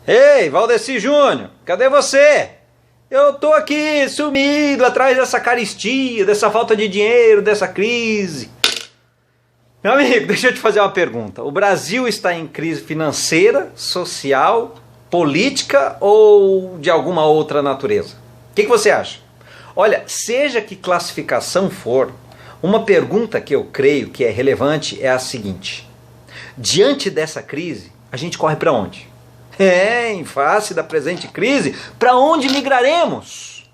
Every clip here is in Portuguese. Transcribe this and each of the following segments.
Ei, Valdeci Júnior, cadê você? Eu tô aqui sumido atrás dessa carestia, dessa falta de dinheiro, dessa crise. Meu amigo, deixa eu te fazer uma pergunta. O Brasil está em crise financeira, social, política ou de alguma outra natureza? O que você acha? Olha, seja que classificação for, uma pergunta que eu creio que é relevante é a seguinte. Diante dessa crise, a gente corre para onde? Em face da presente crise, para onde migraremos?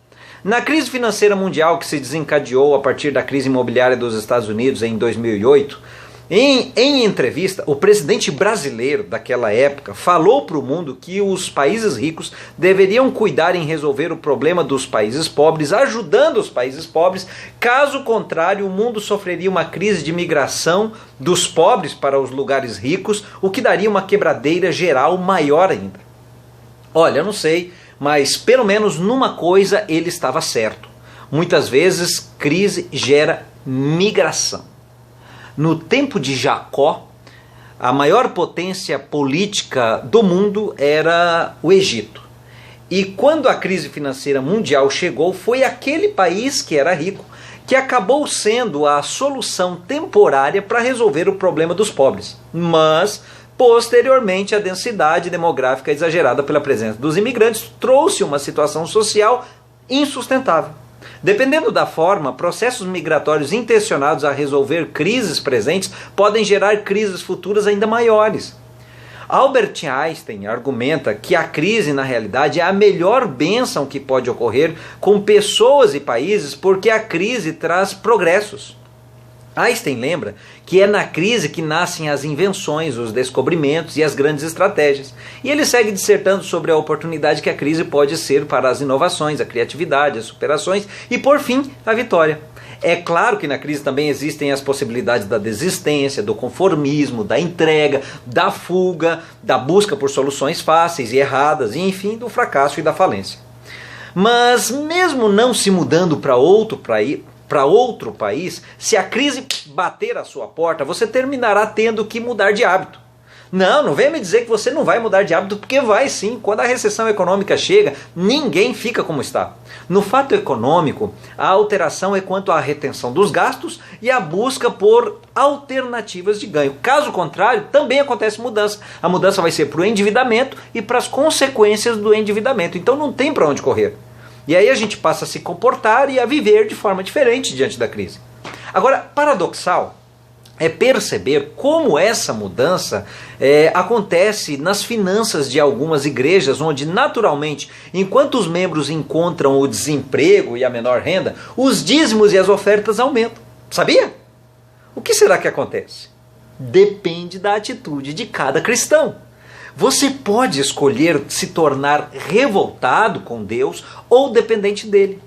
Na crise financeira mundial que se desencadeou a partir da crise imobiliária dos Estados Unidos em 2008, em entrevista, o presidente brasileiro daquela época falou para o mundo que os países ricos deveriam cuidar em resolver o problema dos países pobres, ajudando os países pobres. Caso contrário, o mundo sofreria uma crise de migração dos pobres para os lugares ricos, o que daria uma quebradeira geral maior ainda. Olha, eu não sei, mas pelo menos numa coisa ele estava certo. Muitas vezes, crise gera migração. No tempo de Jacó, a maior potência política do mundo era o Egito. E quando a crise financeira mundial chegou, foi aquele país que era rico que acabou sendo a solução temporária para resolver o problema dos pobres. Mas, posteriormente, a densidade demográfica exagerada pela presença dos imigrantes trouxe uma situação social insustentável. Dependendo da forma, processos migratórios intencionados a resolver crises presentes podem gerar crises futuras ainda maiores. Albert Einstein argumenta que a crise, na realidade, é a melhor bênção que pode ocorrer com pessoas e países porque a crise traz progressos. Einstein lembra que é na crise que nascem as invenções, os descobrimentos e as grandes estratégias. E ele segue dissertando sobre a oportunidade que a crise pode ser para as inovações, a criatividade, as superações e, por fim, a vitória. É claro que na crise também existem as possibilidades da desistência, do conformismo, da entrega, da fuga, da busca por soluções fáceis e erradas, e enfim, do fracasso e da falência. Mas mesmo não se mudando para outro país, se a crise bater à sua porta, você terminará tendo que mudar de hábito. Não venha me dizer que você não vai mudar de hábito, porque vai sim. Quando a recessão econômica chega, ninguém fica como está. No fato econômico, a alteração é quanto à retenção dos gastos e a busca por alternativas de ganho. Caso contrário, também acontece mudança. A mudança vai ser para o endividamento e para as consequências do endividamento. Então não tem para onde correr. E aí a gente passa a se comportar e a viver de forma diferente diante da crise. Agora, paradoxal é perceber como essa mudança acontece nas finanças de algumas igrejas, onde naturalmente, enquanto os membros encontram o desemprego e a menor renda, os dízimos e as ofertas aumentam. Sabia? O que será que acontece? Depende da atitude de cada cristão. Você pode escolher se tornar revoltado com Deus ou dependente dele.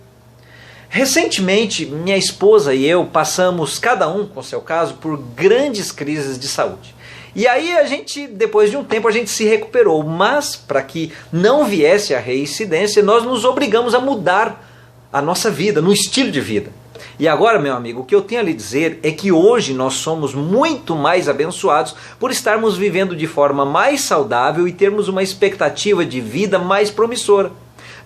Recentemente, minha esposa e eu passamos, cada um com seu caso, por grandes crises de saúde. E aí depois de um tempo, a gente se recuperou. Mas, para que não viesse a reincidência, nós nos obrigamos a mudar a nossa vida, no estilo de vida. E agora, meu amigo, o que eu tenho a lhe dizer é que hoje nós somos muito mais abençoados por estarmos vivendo de forma mais saudável e termos uma expectativa de vida mais promissora.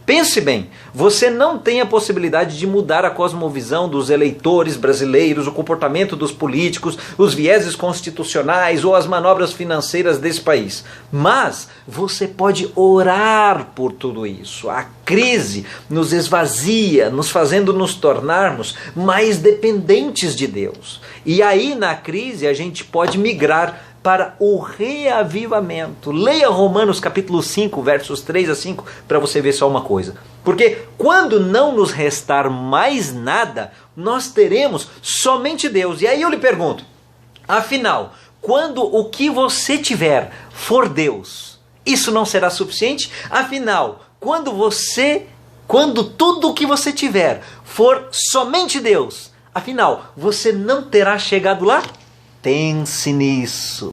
Pense bem, você não tem a possibilidade de mudar a cosmovisão dos eleitores brasileiros, o comportamento dos políticos, os vieses constitucionais ou as manobras financeiras desse país. Mas você pode orar por tudo isso. A crise nos esvazia, nos fazendo nos tornarmos mais dependentes de Deus. E aí na crise a gente pode migrar para o reavivamento. Leia Romanos capítulo 5, versos 3 a 5, para você ver só uma coisa. Porque quando não nos restar mais nada, nós teremos somente Deus. E aí eu lhe pergunto, afinal, quando o que você tiver for Deus, isso não será suficiente? Afinal, quando tudo o que você tiver for somente Deus, afinal, você não terá chegado lá? Pense nisso.